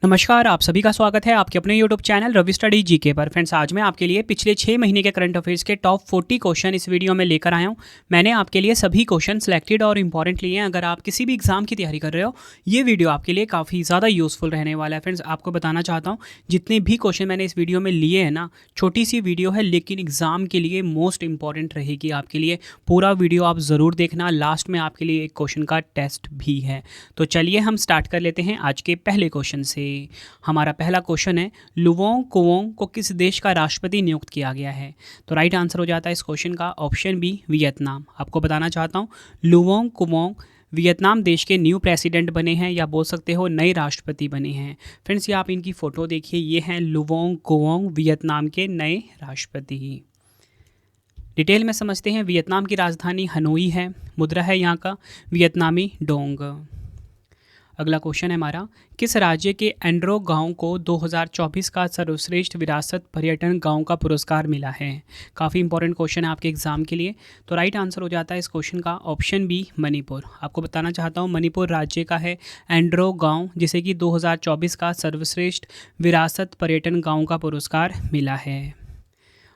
नमस्कार, आप सभी का स्वागत है आपके अपने YouTube channel Ravi study GK पर। फ्रेंड्स, आज मैं आपके लिए पिछले 6 महीने के करंट अफेयर्स के टॉप 40 क्वेश्चन इस वीडियो में लेकर आया हूं। मैंने आपके लिए सभी क्वेश्चन सिलेक्टेड और इंपॉर्टेंट लिए हैं। अगर आप किसी भी एग्जाम की तैयारी कर रहे हो, ये वीडियो आपके लिए काफ़ी ज़्यादा यूजफुल रहने वाला है। फ्रेंड्स, आपको बताना चाहता हूँ, जितने भी क्वेश्चन मैंने इस वीडियो में लिए हैं ना, छोटी सी वीडियो है लेकिन एग्जाम के लिए मोस्ट इंपॉर्टेंट रहेगी आपके लिए। पूरा वीडियो आप ज़रूर देखना, लास्ट में आपके लिए एक क्वेश्चन का टेस्ट भी है। तो चलिए हम स्टार्ट कर लेते हैं आज के पहले क्वेश्चन से। हमारा पहला क्वेश्चन है, लुवोंग कुवोंग को किस देश का राष्ट्रपति नियुक्त किया गया है? तो राइट आंसर हो जाता है इस क्वेश्चन का ऑप्शन बी, वियतनाम। आपको बताना चाहता हूँ, लुवोंग कुवोंग वियतनाम देश के न्यू प्रेसिडेंट बने हैं, या बोल सकते हो नए राष्ट्रपति बने हैं। फ्रेंड्स, ये आप इनकी फ़ोटो देखिए, ये हैं लुवोंग कुवोंग, वियतनाम के नए राष्ट्रपति। डिटेल में समझते हैं। वियतनाम की राजधानी हनोई है, मुद्रा है यहाँ का वियतनामी डोंग। अगला क्वेश्चन है हमारा, किस राज्य के एंड्रो गांव को 2024 का सर्वश्रेष्ठ विरासत पर्यटन गांव का पुरस्कार मिला है? काफ़ी इंपॉर्टेंट क्वेश्चन है आपके एग्जाम के लिए। तो राइट आंसर हो जाता है इस क्वेश्चन का ऑप्शन बी, मणिपुर। आपको बताना चाहता हूँ, मणिपुर राज्य का है एंड्रो गांव, जिसे कि 2024 का सर्वश्रेष्ठ विरासत पर्यटन गाँव का पुरस्कार मिला है।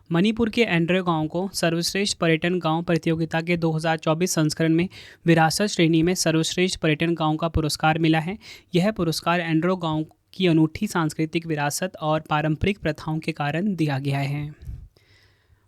मणिपुर के एंड्रो गांव को सर्वश्रेष्ठ पर्यटन गांव प्रतियोगिता के 2024 संस्करण में विरासत श्रेणी में सर्वश्रेष्ठ पर्यटन गांव का पुरस्कार मिला है। यह पुरस्कार एंड्रो गांव की अनूठी सांस्कृतिक विरासत और पारंपरिक प्रथाओं के कारण दिया गया है।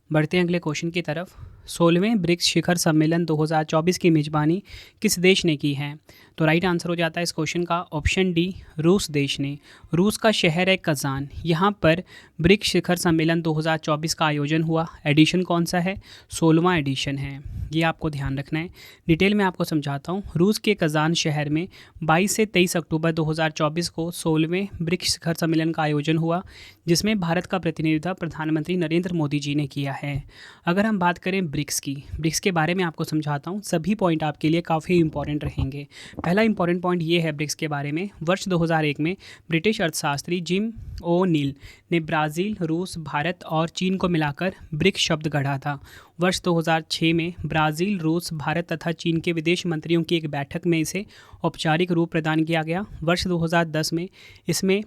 बढ़ते हैं अगले क्वेश्चन की तरफ। 16वें ब्रिक्स शिखर सम्मेलन 2024 की मेजबानी किस देश ने की है? तो राइट आंसर हो जाता है इस क्वेश्चन का ऑप्शन डी, रूस देश ने। रूस का शहर है कजान, यहाँ पर ब्रिक्स शिखर सम्मेलन 2024 का आयोजन हुआ। एडिशन कौन सा है? 16वां एडिशन है, ये आपको ध्यान रखना है। डिटेल में आपको समझाता हूँ। रूस के कजान शहर में 22 से 23 अक्टूबर 2024 को 16वें ब्रिक्स शिखर सम्मेलन का आयोजन हुआ, जिसमें भारत का प्रतिनिधित्व प्रधानमंत्री नरेंद्र मोदी जी ने किया है। अगर हम बात करें ब्रिक्स के बारे में आपको समझाता हूँ। सभी पॉइंट आपके लिए काफ़ी इंपॉर्टेंट रहेंगे। पहला इंपॉर्टेंट पॉइंट ये है ब्रिक्स के बारे में, वर्ष 2001 में ब्रिटिश अर्थशास्त्री जिम ओ नील ने ब्राज़ील, रूस, भारत और चीन को मिलाकर ब्रिक्स शब्द गढ़ा था। वर्ष 2006 में ब्राज़ील, रूस, भारत तथा चीन के विदेश मंत्रियों की एक बैठक में इसे औपचारिक रूप प्रदान किया गया। वर्ष 2010 में इसमें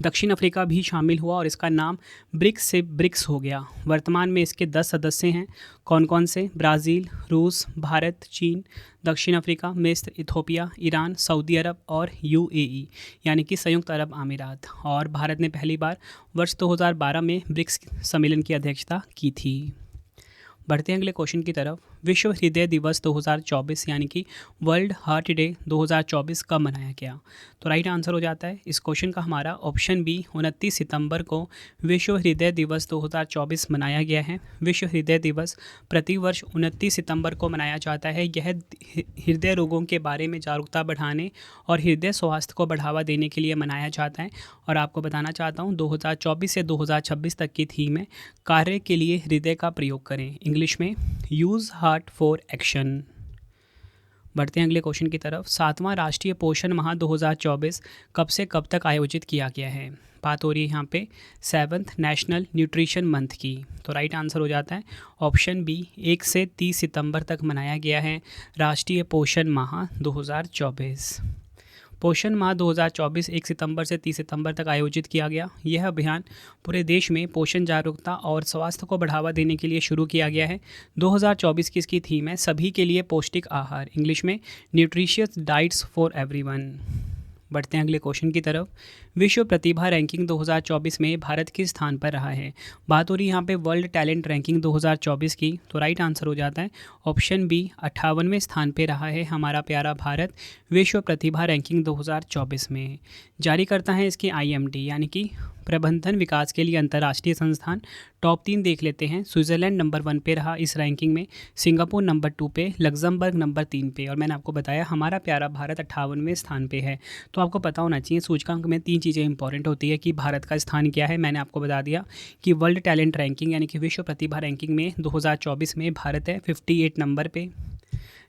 दक्षिण अफ्रीका भी शामिल हुआ और इसका नाम ब्रिक्स से ब्रिक्स हो गया। वर्तमान में इसके 10 सदस्य हैं। कौन कौन से? ब्राज़ील, रूस, भारत, चीन, दक्षिण अफ्रीका, मिस्र, इथोपिया, ईरान, सऊदी अरब और यूएई यानी कि संयुक्त अरब अमीरात। और भारत ने पहली बार वर्ष 2012 में ब्रिक्स सम्मेलन की अध्यक्षता की थी। बढ़ते हैं अगले क्वेश्चन की तरफ। विश्व हृदय दिवस 2024 यानी कि वर्ल्ड हार्ट डे 2024 कब मनाया गया? तो राइट आंसर हो जाता है इस क्वेश्चन का हमारा ऑप्शन बी, 29 सितंबर को विश्व हृदय दिवस 2024 मनाया गया है। विश्व हृदय दिवस प्रतिवर्ष 29 सितंबर को मनाया जाता है। यह हृदय रोगों के बारे में जागरूकता बढ़ाने और हृदय स्वास्थ्य को बढ़ावा देने के लिए मनाया जाता है। और आपको बताना चाहता हूँ, 2024 से 2026 तक की थीम है, कार्य के लिए हृदय का प्रयोग करें, इंग्लिश में यूज़ हार्ट फॉर एक्शन। बढ़ते हैं अगले क्वेश्चन की तरफ। 7वां राष्ट्रीय पोषण माह 2024 कब से कब तक आयोजित किया गया है? बात हो रही है यहाँ पे 7th नेशनल न्यूट्रिशन मंथ की। तो राइट आंसर हो जाता है ऑप्शन बी, 1 से 30 सितंबर तक मनाया गया है राष्ट्रीय पोषण माह 2024। पोषण माह 2024 1 सितंबर से 30 सितंबर तक आयोजित किया गया। यह अभियान पूरे देश में पोषण जागरूकता और स्वास्थ्य को बढ़ावा देने के लिए शुरू किया गया है। 2024 की इसकी थीम है, सभी के लिए पौष्टिक आहार, इंग्लिश में न्यूट्रिशियस डाइट्स फॉर एवरीवन। बढ़ते हैं अगले क्वेश्चन की तरफ। विश्व प्रतिभा रैंकिंग 2024 में भारत किस स्थान पर रहा है? बात हो रही है यहाँ पे वर्ल्ड टैलेंट रैंकिंग 2024 की। तो राइट आंसर हो जाता है ऑप्शन बी, 58वें स्थान पे रहा है हमारा प्यारा भारत विश्व प्रतिभा रैंकिंग 2024 में। जारी करता है इसकी IMD यानी कि प्रबंधन विकास के लिए अंतर्राष्ट्रीय संस्थान। टॉप 3 देख लेते हैं। स्विट्ज़रलैंड नंबर 1 पे रहा इस रैंकिंग में, सिंगापुर नंबर 2 पे, लग्जमबर्ग नंबर 3 पे, और मैंने आपको बताया हमारा प्यारा भारत 58वें स्थान पे है। तो आपको पता होना चाहिए सूचकांक में 3 चीज़ें इंपॉर्टेंट होती है कि भारत का स्थान क्या है। मैंने आपको बता दिया कि वर्ल्ड टैलेंट रैंकिंग यानी कि विश्व प्रतिभा रैंकिंग में 2024 में भारत है 58 नंबर पे।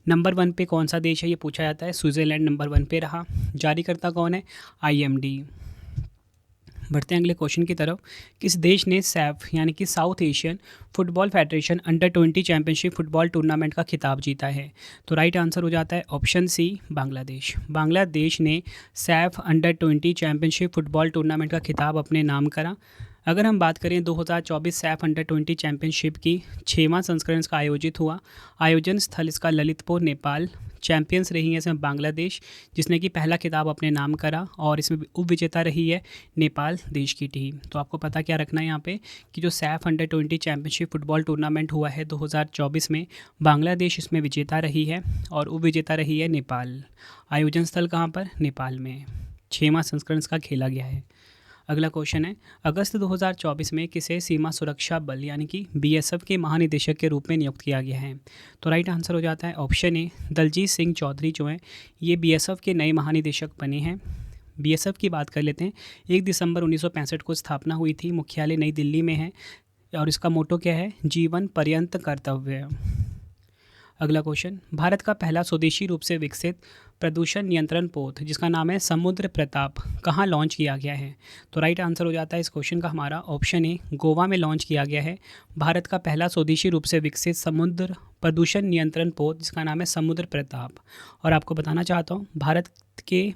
नंबर 1 पे कौन सा देश है ये पूछा जाता है, स्विट्ज़रलैंड नंबर 1 पे रहा। जारीकर्ता कौन है? IMD। बढ़ते हैं अगले क्वेश्चन की तरफ। किस देश ने सैफ यानी कि south Asian football federation under 20 championship football tournament का खिताब जीता है? तो राइट आंसर हो जाता है ऑप्शन सी, बांग्लादेश। बांग्लादेश ने Saif under 20 championship football tournament का खिताब अपने नाम करा। अगर हम बात करें 2024 सैफ अंडर 20 चैंपियनशिप की 6वां संस्करण का आयोजित हुआ। आयोजन स्थल इसका ललितपुर, नेपाल। चैंपियंस रही है इसमें बांग्लादेश, जिसने कि पहला खिताब अपने नाम करा, और इसमें उप विजेता रही है नेपाल देश की टीम। तो आपको पता क्या रखना है यहाँ पे कि जो Saif under 20 championship football tournament हुआ है 2024 में, बांग्लादेश इसमें विजेता रही है और उप विजेता रही है नेपाल। आयोजन स्थल कहाँ पर? नेपाल में। 6वां संस्करण का खेला गया है। अगला क्वेश्चन है, अगस्त 2024 में किसे सीमा सुरक्षा बल यानी कि बीएसएफ के महानिदेशक के रूप में नियुक्त किया गया है? तो राइट आंसर हो जाता है ऑप्शन ए, दलजीत सिंह चौधरी जो हैं ये बीएसएफ के नए महानिदेशक बने हैं। बीएसएफ की बात कर लेते हैं। 1 दिसंबर 1965 को स्थापना हुई थी। मुख्यालय नई दिल्ली में है और इसका मोटो क्या है? जीवन पर्यंत कर्तव्य। अगला क्वेश्चन, भारत का पहला स्वदेशी रूप से विकसित प्रदूषण नियंत्रण पोत जिसका नाम है समुद्र प्रताप कहाँ लॉन्च किया गया है? तो राइट आंसर हो जाता है इस क्वेश्चन का हमारा ऑप्शन ए, गोवा में लॉन्च किया गया है भारत का पहला स्वदेशी रूप से विकसित समुद्र प्रदूषण नियंत्रण पोत जिसका नाम है समुद्र प्रताप। और आपको बताना चाहता हूँ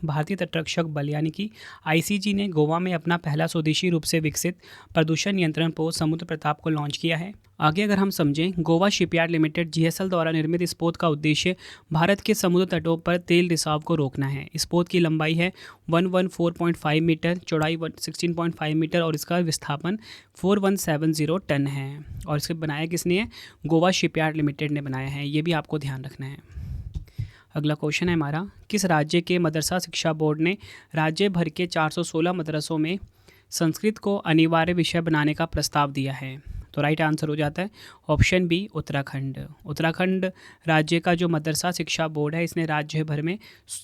भारतीय तटरक्षक बल यानी कि आईसीजी ने गोवा में अपना पहला स्वदेशी रूप से विकसित प्रदूषण नियंत्रण पोत समुद्र प्रताप को लॉन्च किया है। आगे अगर हम समझें, गोवा शिपयार्ड लिमिटेड जीएसएल द्वारा निर्मित इस पोत का उद्देश्य भारत के समुद्र तटों पर तेल रिसाव को रोकना है। इस पोत की लंबाई है 114.5 मीटर, चौड़ाई 16.5 मीटर और इसका विस्थापन 4170 टन है। और इसे बनाया किसने है? गोवा शिपयार्ड लिमिटेड ने बनाया है। ये भी आपको ध्यान रखना है। अगला क्वेश्चन है हमारा, किस राज्य के मदरसा शिक्षा बोर्ड ने राज्य भर के 416 मदरसों में संस्कृत को अनिवार्य विषय बनाने का प्रस्ताव दिया है? तो राइट आंसर हो जाता है ऑप्शन बी, उत्तराखंड। उत्तराखंड राज्य का जो मदरसा शिक्षा बोर्ड है इसने राज्य भर में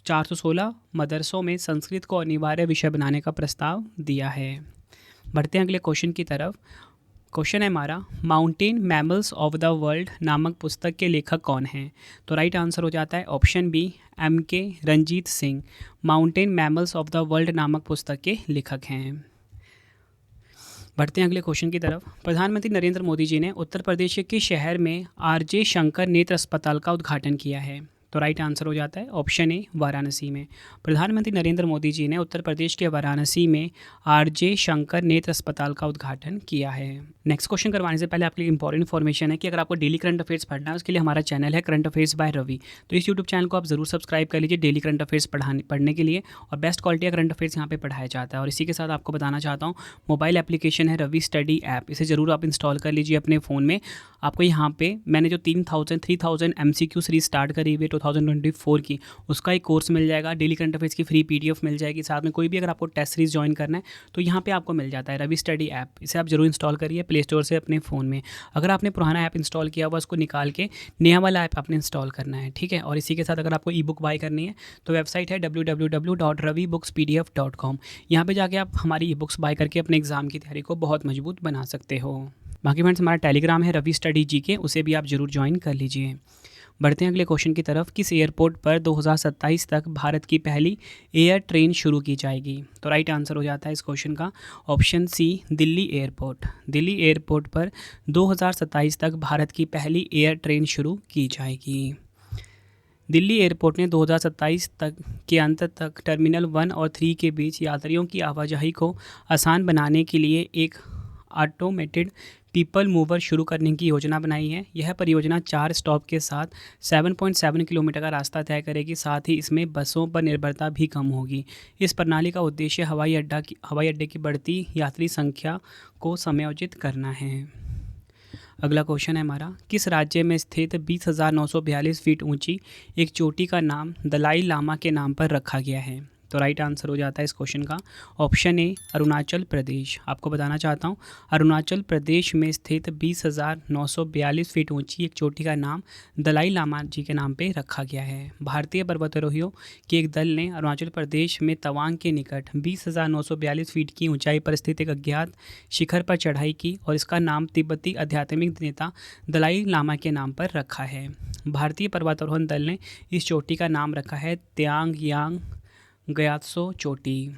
416 मदरसों में संस्कृत को अनिवार्य विषय बनाने का प्रस्ताव दिया है। बढ़ते हैं अगले क्वेश्चन की तरफ। क्वेश्चन है हमारा, mountain mammals of the world नामक पुस्तक के लेखक कौन हैं? तो राइट आंसर हो जाता है option B, M K. Ranjit Singh mountain mammals of the world नामक पुस्तक के लेखक हैं। बढ़ते हैं अगले क्वेश्चन की तरफ। प्रधानमंत्री नरेंद्र मोदी जी ने उत्तर प्रदेश के शहर में आरजे शंकर नेत्र अस्पताल का उद्घाटन किया है? तो राइट आंसर हो जाता है ऑप्शन ए, वाराणसी में। प्रधानमंत्री नरेंद्र मोदी जी ने उत्तर प्रदेश के वाराणसी में आरजे शंकर नेत्र अस्पताल का उद्घाटन किया है। नेक्स्ट क्वेश्चन करवाने से पहले आपके लिए इंपॉर्टेंट इन्फॉर्मेशन है कि अगर आपको डेली करंट अफेयर्स पढ़ना है उसके लिए हमारा चैनल है करंट अफेयर्स बाय रवि। तो इस यूट्यूब चैनल को आप जरूर सब्सक्राइब कर लीजिए डेली करंट अफेयर्स पढ़ने के लिए, और बेस्ट क्वालिटी का करंट अफेयर्स यहाँ पे पढ़ाया जाता है। और इसी के साथ आपको बताना चाहता हूँ, मोबाइल एप्लीकेशन है रवि स्टडी ऐप, इसे ज़रूर आप इंस्टॉल कर लीजिए अपने फ़ोन में। आपको यहाँ पे मैंने जो 3000 MCQ सीरीज स्टार्ट करी हुई है 2024 की, उसका एक कोर्स मिल जाएगा। डेली करंट अफेयर्स की फ्री PDF मिल जाएगी। साथ में कोई भी अगर आपको टेस्ट सीरीज ज्वाइन करना है तो यहाँ पे आपको मिल जाता है रवि स्टडी ऐप। इसे आप जरूर इंस्टॉल करिए प्ले स्टोर से अपने फ़ोन में। अगर आपने पुराना ऐप इंस्टॉल किया हुआ उसको निकाल के नया वाला ऐप आपने इंस्टॉल करना है, ठीक है। और इसी के साथ अगर आपको ई बुक बाय करनी है तो वेबसाइट है www.ravibookspdf.com। यहाँ पे जाके आप हमारी ई बुक्स बाय करके अपने एग्जाम की तैयारी को बहुत मजबूत बना सकते हो। बाकी फ्रेंड्स, हमारा टेलीग्राम है रवि स्टडी जीके, उसे भी आप जरूर ज्वाइन कर लीजिए। बढ़ते हैं अगले क्वेश्चन की तरफ। किस एयरपोर्ट पर 2027 तक भारत की पहली एयर ट्रेन शुरू की जाएगी? तो राइट आंसर हो जाता है इस क्वेश्चन का option C, Delhi airport. Delhi airport पर 2027 तक भारत की पहली एयर ट्रेन शुरू की जाएगी। दिल्ली एयरपोर्ट ने 2027 तक के अंत तक टर्मिनल 1 और 3 के बीच यात्रियों की आवाजाही को आसान बनाने के लिए एक ऑटोमेटेड पीपल मूवर शुरू करने की योजना बनाई है। यह परियोजना 4 स्टॉप के साथ 7.7 किलोमीटर का रास्ता तय करेगी। साथ ही इसमें बसों पर निर्भरता भी कम होगी। इस प्रणाली का उद्देश्य हवाई अड्डे की बढ़ती यात्री संख्या को समायोजित करना है। अगला क्वेश्चन है हमारा, किस राज्य में स्थित 20,942 फीट ऊंची एक चोटी का नाम दलाई लामा के नाम पर रखा गया है? तो राइट आंसर हो जाता है इस क्वेश्चन का ऑप्शन ए, अरुणाचल प्रदेश। आपको बताना चाहता हूँ, अरुणाचल प्रदेश में स्थित 20,942 फीट ऊंची एक चोटी का नाम दलाई लामा जी के नाम पे रखा गया है। भारतीय पर्वतारोहियों के एक दल ने अरुणाचल प्रदेश में तवांग के निकट 20,942 फीट की ऊंचाई पर स्थित एक अज्ञात शिखर पर चढ़ाई की और इसका नाम तिब्बती आध्यात्मिक नेता दलाई लामा के नाम पर रखा है। भारतीय पर्वतारोहण दल ने इस चोटी का नाम रखा है त्यांग यांग ग्यात्सो चोटी।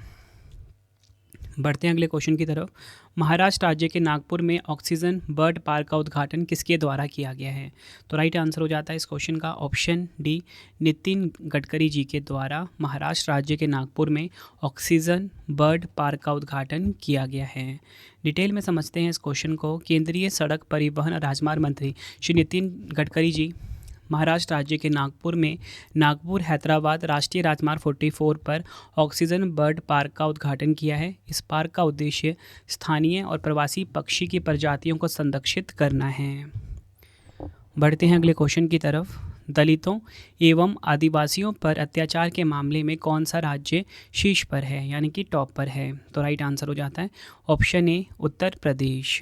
बढ़ते हैं अगले क्वेश्चन की तरफ। महाराष्ट्र राज्य के नागपुर में ऑक्सीजन बर्ड पार्क का उद्घाटन किसके द्वारा किया गया है? तो राइट आंसर हो जाता है इस क्वेश्चन का ऑप्शन डी, नितिन गडकरी जी के द्वारा महाराष्ट्र राज्य के नागपुर में ऑक्सीजन बर्ड पार्क का उद्घाटन किया गया है। डिटेल में समझते हैं इस क्वेश्चन को। केंद्रीय सड़क परिवहन और राजमार्ग मंत्री श्री नितिन गडकरी जी महाराष्ट्र राज्य के नागपुर में नागपुर हैदराबाद राष्ट्रीय राजमार्ग 44 पर ऑक्सीजन बर्ड पार्क का उद्घाटन किया है। इस पार्क का उद्देश्य स्थानीय और प्रवासी पक्षी की प्रजातियों को संरक्षित करना है। बढ़ते हैं अगले क्वेश्चन की तरफ। दलितों एवं आदिवासियों पर अत्याचार के मामले में कौन सा राज्य शीर्ष पर है, यानी कि टॉप पर है? तो राइट आंसर हो जाता है option A, Uttar Pradesh.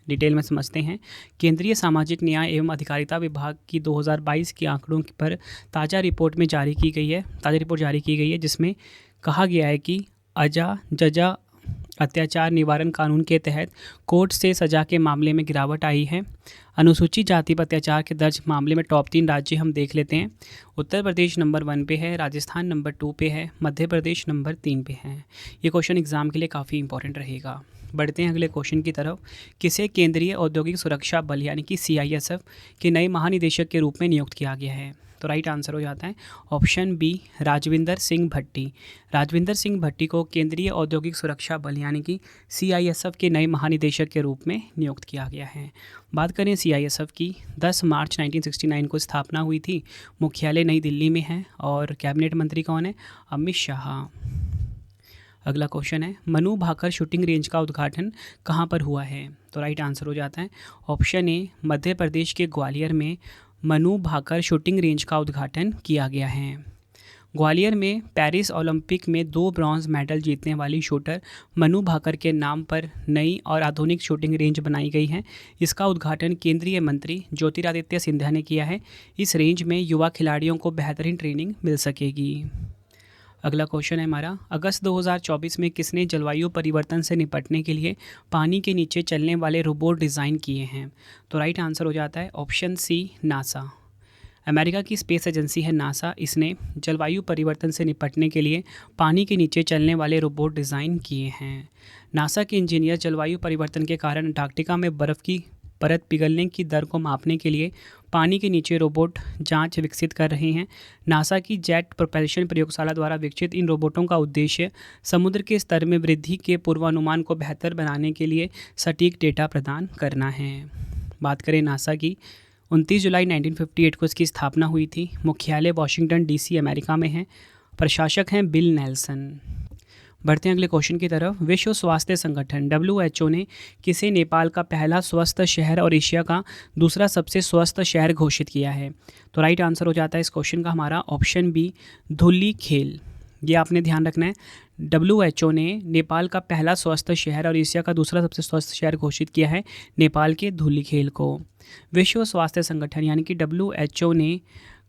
Detail में समझते हैं। केंद्रीय सामाजिक न्याय एवं अधिकारिता विभाग की 2022 के आंकड़ों पर ताज़ा रिपोर्ट जारी की गई है जिसमें कहा गया है कि जजा अत्याचार निवारण कानून के तहत कोर्ट से सजा के मामले में गिरावट आई है। अनुसूचित जाति पर अत्याचार के दर्ज मामले में टॉप 3 राज्य हम देख लेते हैं। उत्तर प्रदेश नंबर 1 पे है, राजस्थान नंबर 2 पे है, मध्य प्रदेश नंबर 3 पे है। ये क्वेश्चन एग्जाम के लिए काफ़ी इंपॉर्टेंट रहेगा। बढ़ते हैं अगले क्वेश्चन की तरफ। किसे केंद्रीय औद्योगिक सुरक्षा बल यानी कि CISF के नए महानिदेशक के रूप में नियुक्त किया गया है? तो राइट आंसर हो जाता है ऑप्शन बी, राजविंदर सिंह भट्टी। राजविंदर सिंह भट्टी को केंद्रीय औद्योगिक सुरक्षा बल यानी कि CISF के नए महानिदेशक के रूप में नियुक्त किया गया है। बात करें CISF की, 10 मार्च 1969 को स्थापना हुई थी। मुख्यालय नई दिल्ली में है और कैबिनेट मंत्री कौन है? अमित शाह। अगला क्वेश्चन है, मनु भाकर शूटिंग रेंज का उद्घाटन कहाँ पर हुआ है? तो राइट आंसर हो जाता है ऑप्शन ए, मध्य प्रदेश के ग्वालियर में मनु भाकर शूटिंग रेंज का उद्घाटन किया गया है। ग्वालियर में पेरिस ओलंपिक में 2 ब्रॉन्ज मेडल जीतने वाली शूटर मनु भाकर के नाम पर नई और आधुनिक शूटिंग रेंज बनाई गई है। इसका उद्घाटन केंद्रीय मंत्री ज्योतिरादित्य सिंधिया ने किया है। इस रेंज में युवा खिलाड़ियों को बेहतरीन ट्रेनिंग मिल सकेगी। अगला क्वेश्चन है हमारा, अगस्त 2024 में किसने जलवायु परिवर्तन से निपटने के लिए पानी के नीचे चलने वाले रोबोट डिज़ाइन किए हैं? तो राइट आंसर हो जाता है ऑप्शन सी, नासा। अमेरिका की स्पेस एजेंसी है नासा, इसने जलवायु परिवर्तन से निपटने के लिए पानी के नीचे चलने वाले रोबोट डिज़ाइन किए हैं। नासा के इंजीनियर जलवायु परिवर्तन के कारण अंटार्कटिका में बर्फ़ की परत पिघलने की दर को मापने के लिए पानी के नीचे रोबोट जांच विकसित कर रहे हैं। नासा की जेट प्रोपल्शन प्रयोगशाला द्वारा विकसित इन रोबोटों का उद्देश्य समुद्र के स्तर में वृद्धि के पूर्वानुमान को बेहतर बनाने के लिए सटीक डेटा प्रदान करना है। बात करें नासा की, 29 जुलाई 1958 को इसकी स्थापना हुई थी। मुख्यालय वाशिंगटन DC अमेरिका में है। प्रशासक हैं बिल नेल्सन। बढ़ते हैं अगले क्वेश्चन की तरफ। विश्व स्वास्थ्य संगठन WHO ने किसे नेपाल का पहला स्वस्थ शहर और एशिया का दूसरा सबसे स्वस्थ शहर घोषित किया है? तो राइट आंसर हो जाता है इस क्वेश्चन का हमारा ऑप्शन बी, धुलिखेल। ये आपने ध्यान रखना है। WHO ने नेपाल का पहला स्वस्थ शहर और एशिया का दूसरा सबसे स्वस्थ शहर घोषित किया है नेपाल के धुलिखेल को। विश्व स्वास्थ्य संगठन यानी कि WHO ने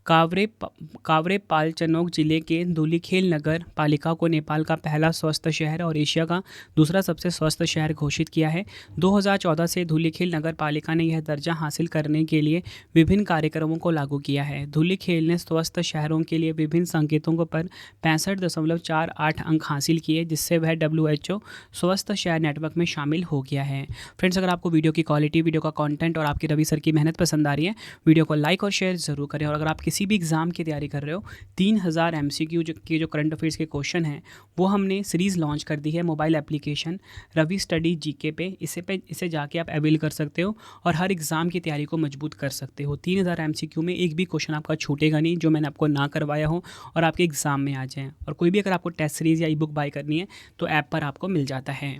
कावरे पालचनोक जिले के धुलिखेल नगर पालिका को नेपाल का पहला स्वस्थ शहर और एशिया का दूसरा सबसे स्वस्थ शहर घोषित किया है। 2014 से धुलिखेल नगर पालिका ने यह दर्जा हासिल करने के लिए विभिन्न कार्यक्रमों को लागू किया है। धुलिखेल ने स्वस्थ शहरों के लिए विभिन्न संकेतों पर 65.48 अंक हासिल किए, जिससे वह WHO स्वस्थ शहर नेटवर्क में शामिल हो गया है। फ्रेंड्स, अगर आपको वीडियो की क्वालिटी, वीडियो का कंटेंट और आपकी रवि सर की मेहनत पसंद आ रही है, वीडियो को लाइक और शेयर जरूर करें। और अगर आप किसी भी एग्ज़ाम की तैयारी कर रहे हो, 3000 MCQ के जो करंट अफेयर्स के क्वेश्चन हैं वो हमने सीरीज़ लॉन्च कर दी है mobile application Ravi study GK पे। इसे जाके आप अवेल कर सकते हो और हर एग्ज़ाम की तैयारी को मजबूत कर सकते हो। 3000 MCQ में एक भी क्वेश्चन आपका छूटेगा नहीं जो मैंने आपको ना करवाया हो और आपके एग्ज़ाम में आ जाए। और कोई भी अगर आपको टेस्ट सीरीज़ या ई-बुक बाय करनी है तो ऐप पर आपको मिल जाता है।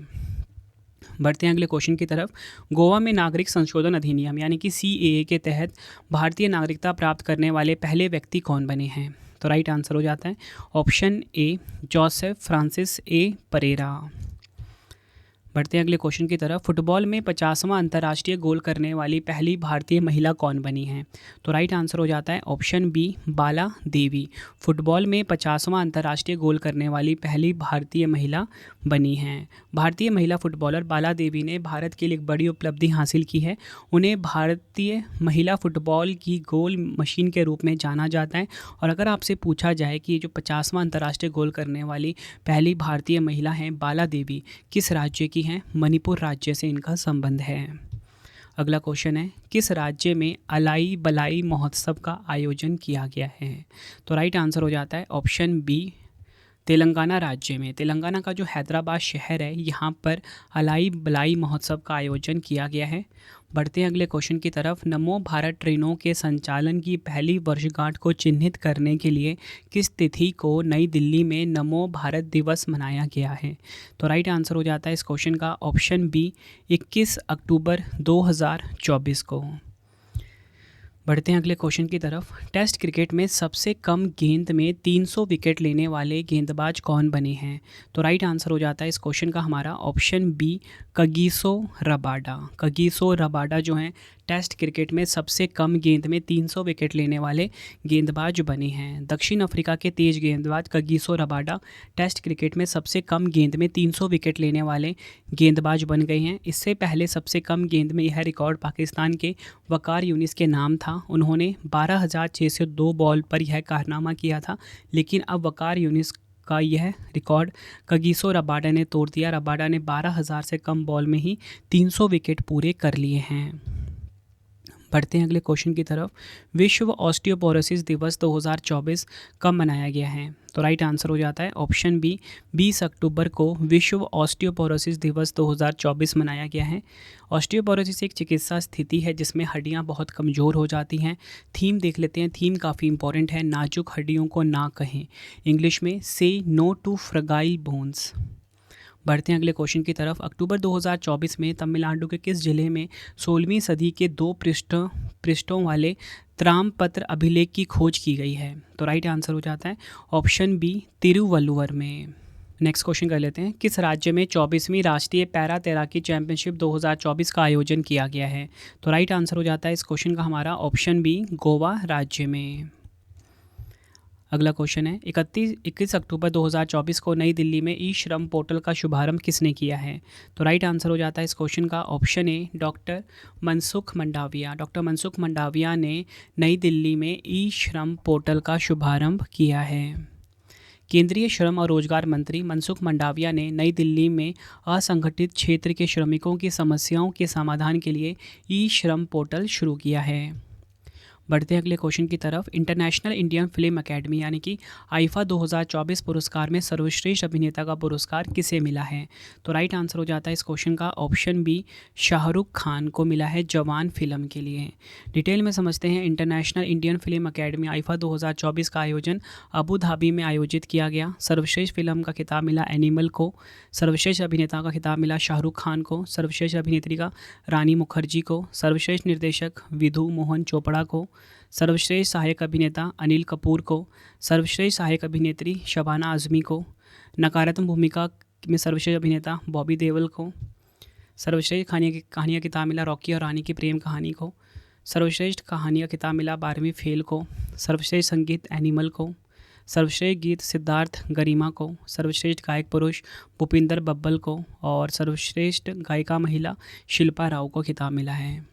बढ़ते हैं अगले क्वेश्चन की तरफ। गोवा में नागरिक संशोधन अधिनियम यानी कि CAA के तहत भारतीय नागरिकता प्राप्त करने वाले पहले व्यक्ति कौन बने हैं? तो राइट आंसर हो जाता है ऑप्शन ए, जोसेफ फ्रांसिस ए परेरा। बढ़ते हैं अगले क्वेश्चन की तरफ। फुटबॉल में 50वां अंतर्राष्ट्रीय गोल करने वाली पहली भारतीय महिला कौन बनी है? तो राइट आंसर हो जाता है ऑप्शन बी, बाला देवी। फुटबॉल में 50वां अंतर्राष्ट्रीय गोल करने वाली पहली भारतीय महिला बनी हैं। भारतीय महिला फुटबॉलर बाला देवी ने भारत के लिए एक बड़ी उपलब्धि हासिल की है। उन्हें भारतीय महिला फुटबॉल की गोल मशीन के रूप में जाना जाता है। और अगर आपसे पूछा जाए कि ये जो 50वां अंतर्राष्ट्रीय गोल करने वाली पहली भारतीय महिला हैं बाला देवी, किस राज्य की हैं? मणिपुर राज्य से इनका संबंध है। अगला क्वेश्चन है, किस राज्य में अलाई बलाई महोत्सव का आयोजन किया गया है? तो राइट आंसर हो जाता है ऑप्शन बी, तेलंगाना राज्य में। तेलंगाना का जो हैदराबाद शहर है, यहाँ पर अलाई बलाई महोत्सव का आयोजन किया गया है। बढ़ते हैं अगले क्वेश्चन की तरफ। नमो भारत ट्रेनों के संचालन की पहली वर्षगांठ को चिन्हित करने के लिए किस तिथि को नई दिल्ली में नमो भारत दिवस मनाया गया है? तो राइट आंसर हो जाता है इस क्वेश्चन का ऑप्शन बी, 21 अक्टूबर 2024 को। बढ़ते हैं अगले क्वेश्चन की तरफ। टेस्ट क्रिकेट में सबसे कम गेंद में 300 विकेट लेने वाले गेंदबाज कौन बने हैं? तो राइट आंसर हो जाता है इस क्वेश्चन का हमारा option B, Kagiso Rabada. Kagiso Rabada जो हैं टेस्ट क्रिकेट में सबसे कम गेंद में 300 विकेट लेने वाले गेंदबाज बने हैं। दक्षिण अफ्रीका के तेज गेंदबाज कगिसो रबाडा टेस्ट क्रिकेट में सबसे कम गेंद में 300 विकेट लेने वाले गेंदबाज बन गए हैं। इससे पहले सबसे कम गेंद में यह रिकॉर्ड पाकिस्तान के वकार यूनिस के नाम था। उन्होंने 12,602 बॉल पर यह कारनामा किया था, लेकिन अब वकार यूनिस का यह रिकॉर्ड कगिसो रबाडा ने तोड़ दिया। रबाडा ने 12,000 से कम बॉल में ही 300 विकेट पूरे कर लिए हैं। बढ़ते हैं अगले क्वेश्चन की तरफ। विश्व ऑस्टियोपोरोसिस दिवस 2024 कब मनाया गया है? तो राइट आंसर हो जाता है ऑप्शन बी, 20 अक्टूबर को विश्व ऑस्टियोपोरोसिस दिवस 2024 मनाया गया है। ऑस्टियोपोरोसिस एक चिकित्सा स्थिति है जिसमें हड्डियां बहुत कमज़ोर हो जाती हैं। थीम देख लेते हैं, थीम काफ़ी इंपॉर्टेंट है, नाजुक हड्डियों को ना कहें। इंग्लिश में से नो टू फ्रगाइल बोन्स। बढ़ते हैं अगले क्वेश्चन की तरफ। अक्टूबर 2024 में तमिलनाडु के किस जिले में 16वीं सदी के 2 पृष्ठों वाले त्रामपत्र अभिलेख की खोज की गई है? तो राइट आंसर हो जाता है ऑप्शन बी, तिरुवल्लुवर में। नेक्स्ट क्वेश्चन कर लेते हैं। किस राज्य में 24वीं राष्ट्रीय पैरा तैराकी चैंपियनशिप 2024 का आयोजन किया गया है? तो राइट आंसर हो जाता है इस क्वेश्चन का हमारा ऑप्शन बी, गोवा राज्य में। अगला क्वेश्चन है, 21 अक्टूबर 2024 को नई दिल्ली में ई श्रम पोर्टल का शुभारंभ किसने किया है? तो राइट आंसर हो जाता है इस क्वेश्चन का option A, doctor Mansukh Mandaviya. Doctor Mansukh Mandaviya ने नई दिल्ली में ई श्रम पोर्टल का शुभारंभ किया है। केंद्रीय श्रम और रोजगार मंत्री मनसुख मंडाविया ने नई दिल्ली में असंगठित क्षेत्र के श्रमिकों की समस्याओं के समाधान के लिए ई श्रम पोर्टल शुरू किया है। बढ़ते हैं अगले क्वेश्चन की तरफ। इंटरनेशनल इंडियन फिल्म अकेडमी यानी कि आईफा 2024 पुरस्कार में सर्वश्रेष्ठ अभिनेता का पुरस्कार किसे मिला है? तो राइट आंसर हो जाता है इस क्वेश्चन का ऑप्शन बी, शाहरुख खान को मिला है जवान फिल्म के लिए। डिटेल में समझते हैं। International Indian film academy IIFA 2024 का आयोजन अबू धाबी में आयोजित किया गया। सर्वश्रेष्ठ फिल्म का खिताब मिला एनिमल को। सर्वश्रेष्ठ अभिनेता का खिताब मिला शाहरुख खान को। सर्वश्रेष्ठ अभिनेत्री का रानी मुखर्जी को। सर्वश्रेष्ठ निर्देशक विधु मोहन चोपड़ा को। सर्वश्रेष्ठ सहायक अभिनेता अनिल कपूर को। सर्वश्रेष्ठ सहायक अभिनेत्री शबाना आज़मी को। नकारात्मक भूमिका में सर्वश्रेष्ठ अभिनेता बॉबी देओल को। सर्वश्रेष्ठ कहानी का खिताब मिला रॉकी और रानी की प्रेम कहानी को। सर्वश्रेष्ठ कहानी का खिताब मिला 12वीं फेल को। सर्वश्रेष्ठ संगीत एनिमल को। सर्वश्रेष्ठ गीत सिद्धार्थ गरिमा को। सर्वश्रेष्ठ गायक पुरुष भूपिंदर बब्बल को। और सर्वश्रेष्ठ गायिका महिला शिल्पा राव को खिताब मिला है।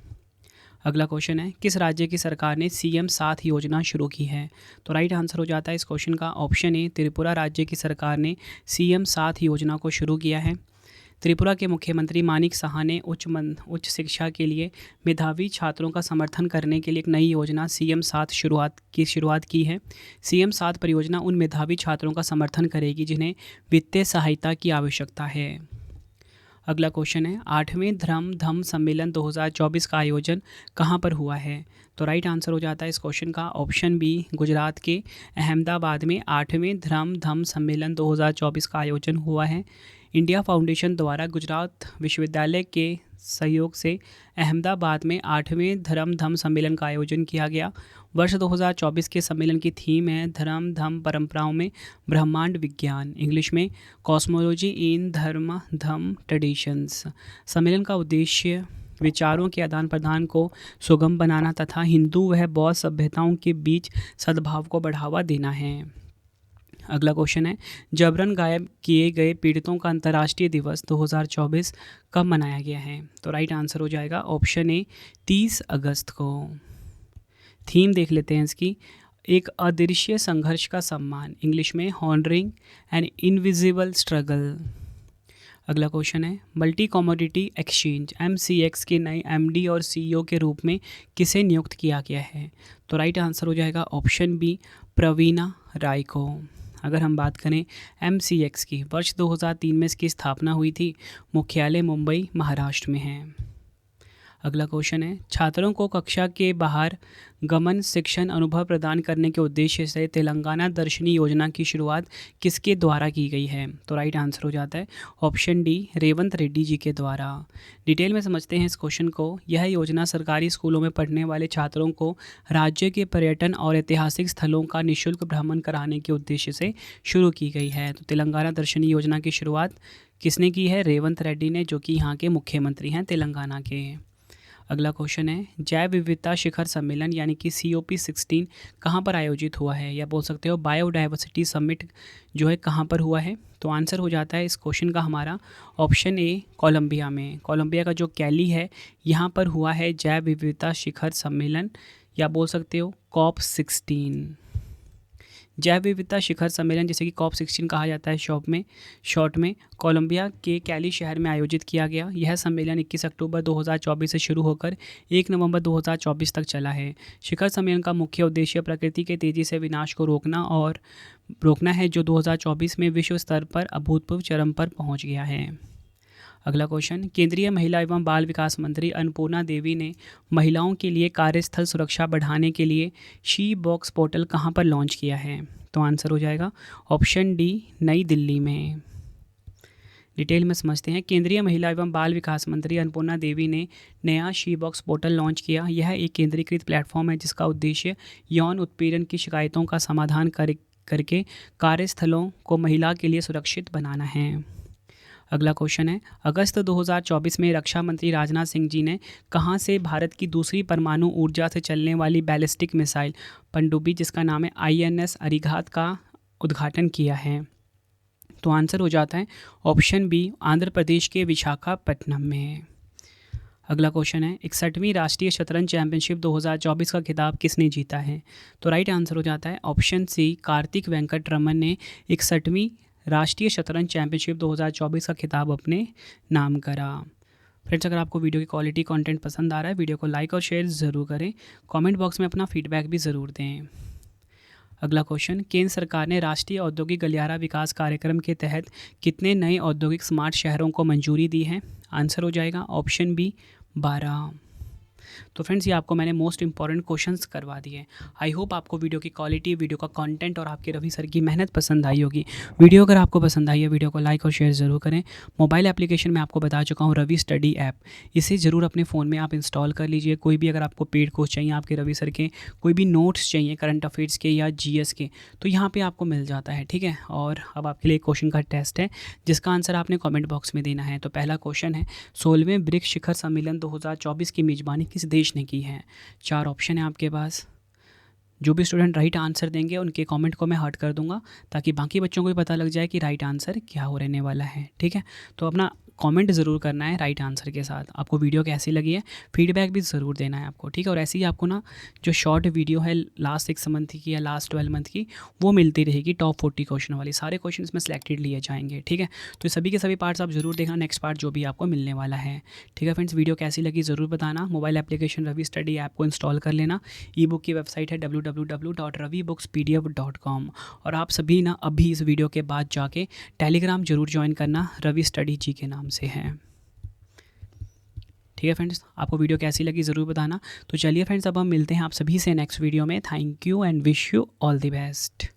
अगला क्वेश्चन है, किस राज्य की सरकार ने सीएम साथ योजना शुरू की है? तो राइट आंसर हो जाता है इस क्वेश्चन का ऑप्शन ए, त्रिपुरा राज्य की सरकार ने सीएम साथ योजना को शुरू किया है। त्रिपुरा के मुख्यमंत्री मानिक साहा ने उच्च शिक्षा के लिए मेधावी छात्रों का समर्थन करने के लिए एक नई योजना सीएम साथ शुरुआत की है। सीएम साथ परियोजना उन मेधावी छात्रों का समर्थन करेगी जिन्हें वित्तीय सहायता की आवश्यकता है। अगला क्वेश्चन है, 8वें धम्म सम्मेलन 2024 का आयोजन कहाँ पर हुआ है? तो राइट आंसर हो जाता है इस क्वेश्चन का ऑप्शन बी, गुजरात के अहमदाबाद में 8वें धम्म सम्मेलन 2024 का आयोजन हुआ है। इंडिया फाउंडेशन द्वारा गुजरात विश्वविद्यालय के सहयोग से अहमदाबाद में 8वें धर्म धम सम्मेलन का आयोजन किया गया। वर्ष 2024 के सम्मेलन की थीम है धर्म धम परंपराओं में ब्रह्मांड विज्ञान, इंग्लिश में कॉस्मोलॉजी इन धर्म धम ट्रेडिशंस। सम्मेलन का उद्देश्य विचारों के आदान प्रदान को सुगम बनाना तथा हिंदू व बौद्ध सभ्यताओं के बीच सद्भाव को बढ़ावा देना है। अगला क्वेश्चन है, जबरन गायब किए गए पीड़ितों का अंतर्राष्ट्रीय दिवस 2024 कब मनाया गया है? तो राइट आंसर हो जाएगा ऑप्शन ए 30 अगस्त को। थीम देख लेते हैं इसकी, एक अदृश्य संघर्ष का सम्मान, इंग्लिश में हॉनरिंग एन इनविजिबल स्ट्रगल। अगला क्वेश्चन है, मल्टी कमोडिटी एक्सचेंज MCX के नए MD और CEO के रूप में किसे नियुक्त किया गया है? तो राइट आंसर हो जाएगा ऑप्शन बी प्रवीणा राय को। अगर हम बात करें MCX की, वर्ष 2003 में इसकी स्थापना हुई थी, मुख्यालय मुंबई महाराष्ट्र में है। अगला क्वेश्चन है, छात्रों को कक्षा के बाहर गमन शिक्षण अनुभव प्रदान करने के उद्देश्य से तेलंगाना दर्शनी योजना की शुरुआत किसके द्वारा की गई है? तो राइट आंसर हो जाता है ऑप्शन डी रेवंत रेड्डी जी के द्वारा। डिटेल में समझते हैं इस क्वेश्चन को। यह योजना सरकारी स्कूलों में पढ़ने वाले छात्रों को राज्य के पर्यटन और ऐतिहासिक स्थलों का निःशुल्क भ्रमण कराने के उद्देश्य से शुरू की गई है। तो तेलंगाना दर्शनी योजना की शुरुआत किसने की है? रेवंत रेड्डी ने, जो कि यहाँ के मुख्यमंत्री हैं तेलंगाना के। अगला क्वेश्चन है, जैव विविधता शिखर सम्मेलन यानी कि COP16 कहाँ पर आयोजित हुआ है, या बोल सकते हो बायोडाइवर्सिटी समिट जो है कहाँ पर हुआ है? तो आंसर हो जाता है इस क्वेश्चन का हमारा ऑप्शन ए कोलंबिया में। कोलंबिया का जो कैली है यहाँ पर हुआ है जैव विविधता शिखर सम्मेलन, या बोल सकते हो COP16। जैव विविधता शिखर सम्मेलन जिसे कि COP16 कहा जाता है शॉर्ट में कोलंबिया के कैली शहर में आयोजित किया गया। यह सम्मेलन 21 अक्टूबर 2024 से शुरू होकर 1 नवंबर 2024 तक चला है। शिखर सम्मेलन का मुख्य उद्देश्य प्रकृति के तेजी से विनाश को रोकना है, जो 2024 में विश्व स्तर पर अभूतपूर्व चरम पर पहुंच गया है। अगला क्वेश्चन, केंद्रीय महिला एवं बाल विकास मंत्री अन्नपूर्णा देवी ने महिलाओं के लिए कार्यस्थल सुरक्षा बढ़ाने के लिए शी बॉक्स पोर्टल कहां पर लॉन्च किया है? तो आंसर हो जाएगा ऑप्शन डी नई दिल्ली में। डिटेल में समझते हैं। केंद्रीय महिला एवं बाल विकास मंत्री अन्नपूर्णा देवी ने नया शी बॉक्स पोर्टल लॉन्च किया। यह एक केंद्रीकृत प्लेटफॉर्म है जिसका उद्देश्य यौन उत्पीड़न की शिकायतों का समाधान करके कार्यस्थलों को महिला के लिए सुरक्षित बनाना है। अगला क्वेश्चन है, अगस्त 2024 में रक्षा मंत्री राजनाथ सिंह जी ने कहां से भारत की दूसरी परमाणु ऊर्जा से चलने वाली बैलिस्टिक मिसाइल पनडुब्बी जिसका नाम है INS अरिहंत का उद्घाटन किया है? तो आंसर हो जाता है ऑप्शन बी आंध्र प्रदेश के विशाखापट्टनम में। अगला क्वेश्चन है, 61वीं राष्ट्रीय शतरंज चैंपियनशिप 2024 का खिताब किसने जीता है? तो राइट आंसर हो जाता है ऑप्शन सी कार्तिक वेंकट रमन ने 61वीं राष्ट्रीय शतरंज चैंपियनशिप 2024 का खिताब अपने नाम करा। फ्रेंड्स, अगर आपको वीडियो की क्वालिटी कंटेंट पसंद आ रहा है, वीडियो को लाइक और शेयर ज़रूर करें। कमेंट बॉक्स में अपना फीडबैक भी ज़रूर दें। अगला क्वेश्चन, केंद्र सरकार ने राष्ट्रीय औद्योगिक गलियारा विकास कार्यक्रम के तहत कितने नए औद्योगिक स्मार्ट शहरों को मंजूरी दी है? आंसर हो जाएगा ऑप्शन बी 12। तो फ्रेंड्स, ये आपको मैंने मोस्ट इंपॉर्टेंट क्वेश्चंस करवा दिए। आई होप आपको वीडियो की क्वालिटी, वीडियो का कंटेंट और आपके रवि सर की मेहनत पसंद आई होगी। वीडियो अगर आपको पसंद आई है, वीडियो को लाइक और शेयर ज़रूर करें। मोबाइल एप्लीकेशन में आपको बता चुका हूँ रवि स्टडी ऐप, इसे ज़रूर अपने फ़ोन में आप इंस्टॉल कर लीजिए। कोई भी अगर आपको पेड कोर्स चाहिए, आपके रवि सर के कोई भी नोट्स चाहिए करंट अफेयर्स के या GS के, तो यहाँ पर आपको मिल जाता है, ठीक है। और अब आपके लिए एक क्वेश्चन का टेस्ट है जिसका आंसर आपने कॉमेंट बॉक्स में देना है। तो पहला क्वेश्चन है, 16वें ब्रिक्स शिखर सम्मेलन 2024 की मेजबानी किस देश ने की है? 4 ऑप्शन है आपके पास। जो भी स्टूडेंट राइट आंसर देंगे उनके कमेंट को मैं हर्ट कर दूंगा ताकि बाकी बच्चों को भी पता लग जाए कि राइट आंसर क्या हो रहने वाला है, ठीक है। तो अपना कमेंट ज़रूर करना है राइट आंसर के साथ। आपको वीडियो कैसी लगी है, फीडबैक भी ज़रूर देना है आपको, ठीक है। और ऐसे ही आपको ना जो शॉर्ट वीडियो है लास्ट 6 मंथ की या लास्ट 12 मंथ की, वो मिलती रहेगी टॉप 40 क्वेश्चन वाली। सारे क्वेश्चन इसमें सेलेक्टेड लिए जाएंगे, ठीक है। तो सभी के सभी पार्ट्स आप जरूर देखना, नेक्स्ट पार्ट जो भी आपको मिलने वाला है, ठीक है। फ्रेंड्स, वीडियो कैसी लगी ज़रूर बताना। Mobile application Ravi study app को इंस्टॉल कर लेना। ई बुक की वेबसाइट है www.ravibookspdf.com। और आप सभी ना अभी इस वीडियो के बाद जाके टेलीग्राम जरूर ज्वाइन करना, रवि स्टडी जी के नाम से है, ठीक है। फ्रेंड्स, आपको वीडियो कैसी लगी ज़रूर बताना। तो चलिए फ्रेंड्स, अब हम मिलते हैं आप सभी से नेक्स्ट वीडियो में। Thank you and wish you all the best.